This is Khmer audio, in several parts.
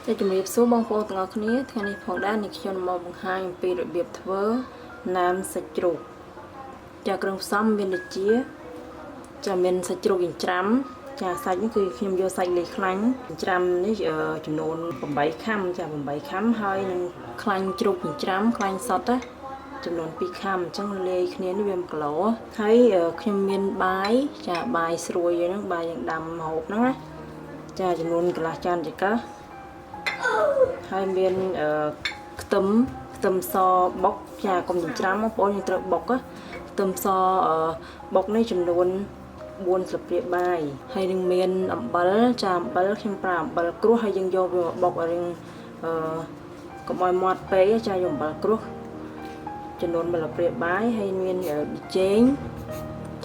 จะជំរាបសួរបងប្អូនទាំងអស់គ្នាថ្ងៃនេះផងដែរនេះខ្ញុំមកបង្ហាញអំពីរបៀបធ្វើណាមសាច់ជ្រូកចាគ្រឿងផ្សំមានដូចជាចាមានសាច់ជ្រូកចិញ្ច្រាំចាសាច់នេះគឺខ្ញុំយកសាច់លេខ្លាញ់ចិញ្ច្រាំនេះចំនួន8ខាំចា8ខាំហើយនឹងខ្លាញ់ជ្រូកចិញ្ច្រាំខ្លាញ់សុទ្ធចំនួន2ខាំអញ្ចឹងលាយគ្នានេះវា1គីឡូហើយខ្ញុំមានបាយចាបាយស្រួយហ្នឹងបាយយ៉ាងដាំម្ហូបហ្នឹងណាចាចំនួនកន្លះចានចង្កឹះហើយមានខ្ទឹមសបុកចាកុំចិញ្ច្រាំបងប្អូនយើងត្រូវបុកខ្ទឹមសបុកនេះចំនួន4ស្លាបព្រាបាយហើយនឹងមានអំបិលចាអំបិលខ្ញុំប្រើអំបិលក្រួសហើយយើងយកវាបុកឲ្យរៀងកុំឲ្យមាត់ពេកចាយកអំបិលក្រួសចំនួន1ស្លាបព្រាបាយហើយមានប៊ីចេង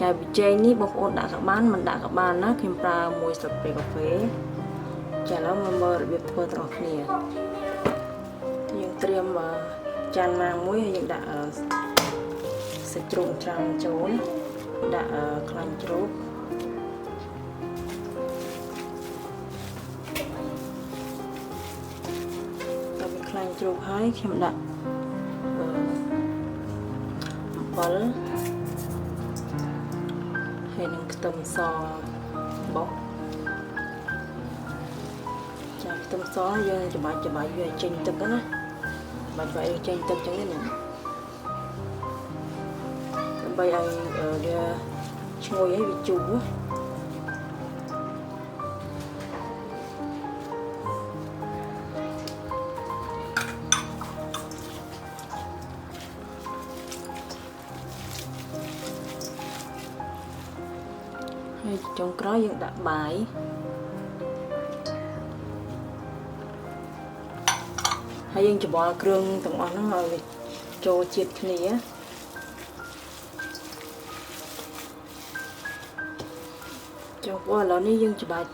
ចាប៊ីចេងនេះបងប្អូនដាក់ក៏បានមិនដាក់ក៏បានណាខ្ញុំប្រើ1ស្លាបព្រាកាហ្វេចាឥឡូវមកមើលរបៀបធ្វើទាំងអស់គ្នាយើងត្រៀមចានណាមួយហើយយើងដាក់សាច់ជ្រូកច្រាំចូលដាក់ខ្លាញ់ជ្រូកដល់វាខ្លាញ់ជ្រូកហើយខ្ញុំដាក់អំបិលហើយនឹងខ្ទឹមសបុកចាខ្ទឹមសយើងច្បាច់វាចេញទឹកណាបាច់វាចេញទឹកចឹងណាដើម្បីឲ្យវាឈ្ងុយឲ្យវាជូរហើយចុងក្រោយយើងដាក់បាយហើយយើងច្របល់គ្រឿងទាំងអស់ហ្នឹងឲ្យវាចូលជាតិគ្នាចុះឥឡូវនេះយើងច្បាច់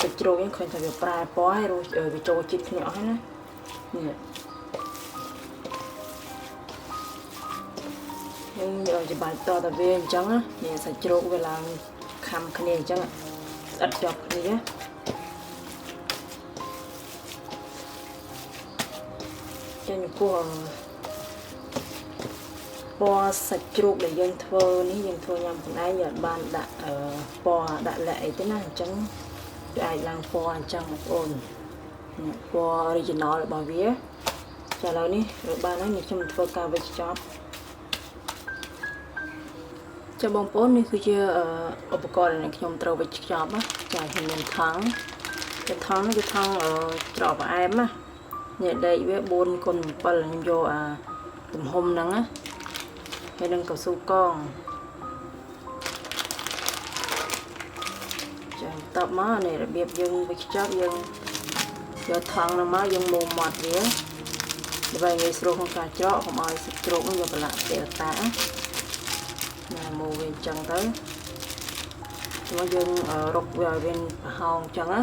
សាច់ជ្រូកយើងឃើញថាវាប្រែពណ៌ហើយវាចូលជាតិគ្នាអស់ហើយណានេះយើងច្បាច់តតែវាអញ្ចឹងណានេះសាច់ជ្រូកវាឡើងខំគ្នាអញ្ចឹងស្អិតជាប់គ្នាចាញ់ពោះពណ៌សាច់ជ្រូកដែលយើងធ្វើនេះយើងធ្វើញ៉ាំខ្លួនឯងយើងបានដាក់ពណ៌ដាក់លក្ខអីទេណាអញ្ចឹងវាអាចឡើងពណ៌អញ្ចឹងបងប្អូនពណ៌ original របស់វាចាឥឡូវនេះបានហើយខ្ញុំធ្វើការវេចខ្ចប់ចាបងប្អូននេះគឺជាឧបករណ៍ដែលខ្ញុំត្រូវវេចខ្ចប់ណាចាខ្ញុំមានថង់នេះគឺថង់ច្រកផ្អែមណានេះដែកវា4x7ខ្ញុំយកទំហំហ្នឹងណាហើយនឹងកៅស៊ូកងចាំតបមកនេះរបៀបយើងវេចខ្ចប់យើងយកថង់ហ្នឹងមកយើងមុំមាត់វាដើម្បីងាយស្រួលក្នុងការច្រកកុំឲ្យសាច់ជ្រូកហ្នឹងវាប្រឡាក់ទេវតាណាមុំវាអញ្ចឹងទៅមកយើងរកវាឲ្យវាប្រហោងអញ្ចឹងណា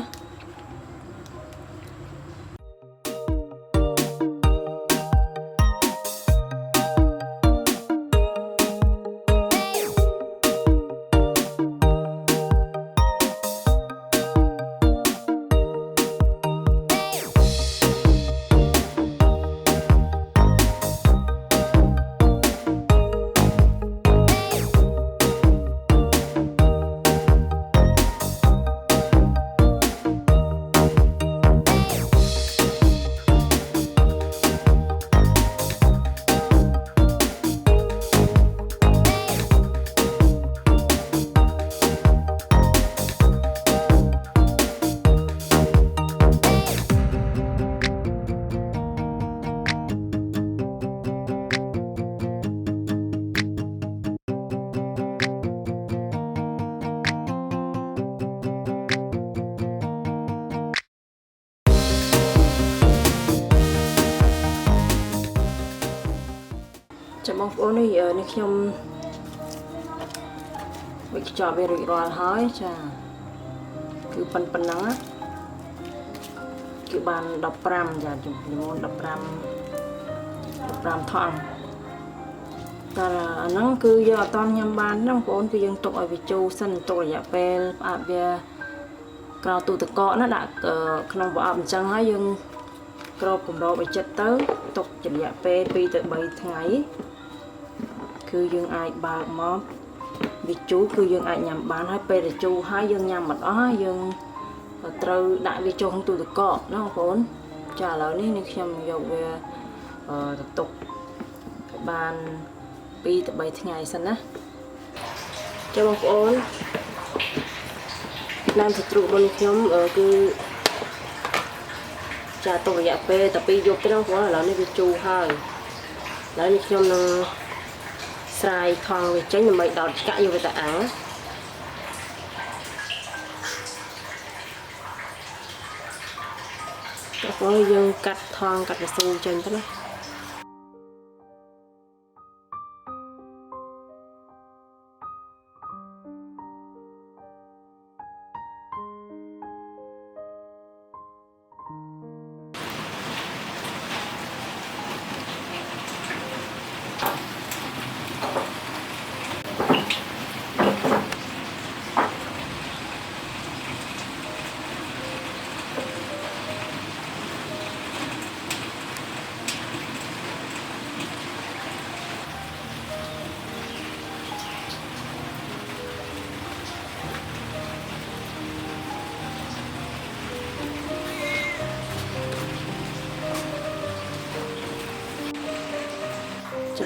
បងប្អូននេះខ្ញុំវេចខ្ចប់វារួចរាល់ហើយចាគឺប៉ុណ្ណឹងណាគឺបាន15ចាចំនួន15ថង់តែអាហ្នឹងគឺយើងអត់តញ៉ាំបានណាបងប្អូនគឺយើងទុកឲ្យវាជូរសិនទុករយៈពេលផ្អាប់វាក្រៅទូទឹកកកណាដាក់ក្នុងប្រអប់អញ្ចឹងហើយយើង ក្របកម្របឲ្យចិត្តទៅទុកជារយៈពេល2 ទៅ 3 ថ្ងៃគឺយើងអាចបើកមកវាជូរគឺយើងអាចញ៉ាំបានហើយពេលដែលជូរហើយយើងញ៉ាំមិនអស់ហើយយើងត្រូវដាក់វាចូលក្នុងទូទឹកកកណាបងប្អូនចាឥឡូវនេះខ្ញុំយកវាទៅទុកបាន2 ទៅ 3 ថ្ងៃសិនណាចាបងប្អូនណាំសាច់ជ្រូករបស់ខ្ញុំគឺចាទុករយៈពេលតែ2 យប់ទេបងប្អូនឥឡូវនេះវាជូរហើយឥឡូវនេះខ្ញុំនឹងស្រាយថង់វាចេញដើម្បីដោតឆ្កាក់យកវាទៅអាំងបងប្អូនយើងកាត់ថង់កាត់កស៊ូចេញទៅណា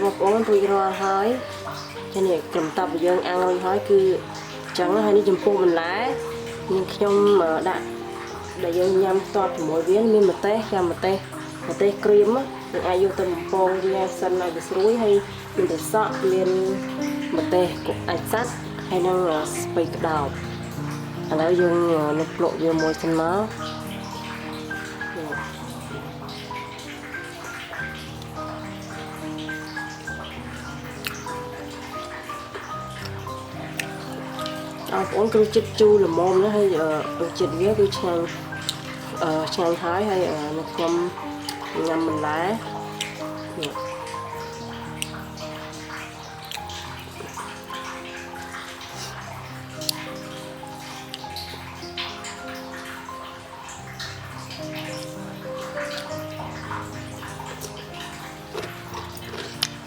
បងប្អូនរួចរាល់ហើយចានេះក្រុមតាប់យើងអាំងរួចហើយគឺចឹងហើយនេះចំពោះបន្លែនឹងខ្ញុំដាក់ដែលយើងញ៉ាំផ្ទាប់ជាមួយវាមានម្ទេសយ៉ាម្ទេសក្រៀមយើងអាចយកទៅបំពងវាសិនឲ្យវាស្រួយហើយមានតែសក់មានម្ទេសអាចសាត់ហើយនឹងស្ពៃក្តោបឥឡូវយើងនឹងភ្លក់វាមួយសិនមកបងប្អូនគឺចិត្តជូរល្មមណាហើយរសជាតិវាគឺឆ្ងាញ់ហើយនៅខ្ញុំញ៉ាំបន្លែនេះ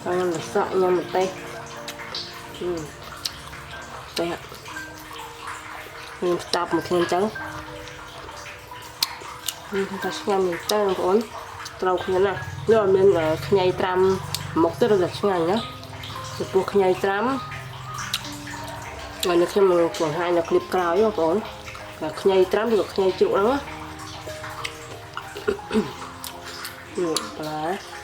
ញ៉ាំសក់ញ៉ាំម្ទេសតែមានស្តាប់មកគ្នាទៅមានតែឆ្ងាញ់មែនតើបងប្អូនត្រូវគ្នាណានេះអត់មានខ្ញីត្រាំមុខទៅរកឆ្ងាញ់ណាពីព្រោះខ្ញីត្រាំហើយនៅខ្ញុំនឹងបង្ហាញនៅคลิปក្រោយបងប្អូនខ្ញីត្រាំឬក៏ខ្ញីជ្រូកហ្នឹងណានេះបន្លែ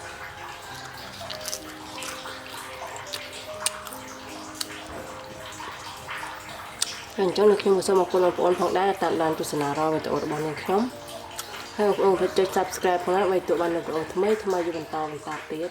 អញ្ចឹងនៅខ្ញុំសូមអរគុណបងប្អូនផងដែរតាមដានទស្សនាវីដេអូរបស់នាងខ្ញុំហើយបងប្អូនចុច Subscribe ផងដែរដើម្បីទទួលបានវីដេអូថ្មីៗជាបន្តទៀត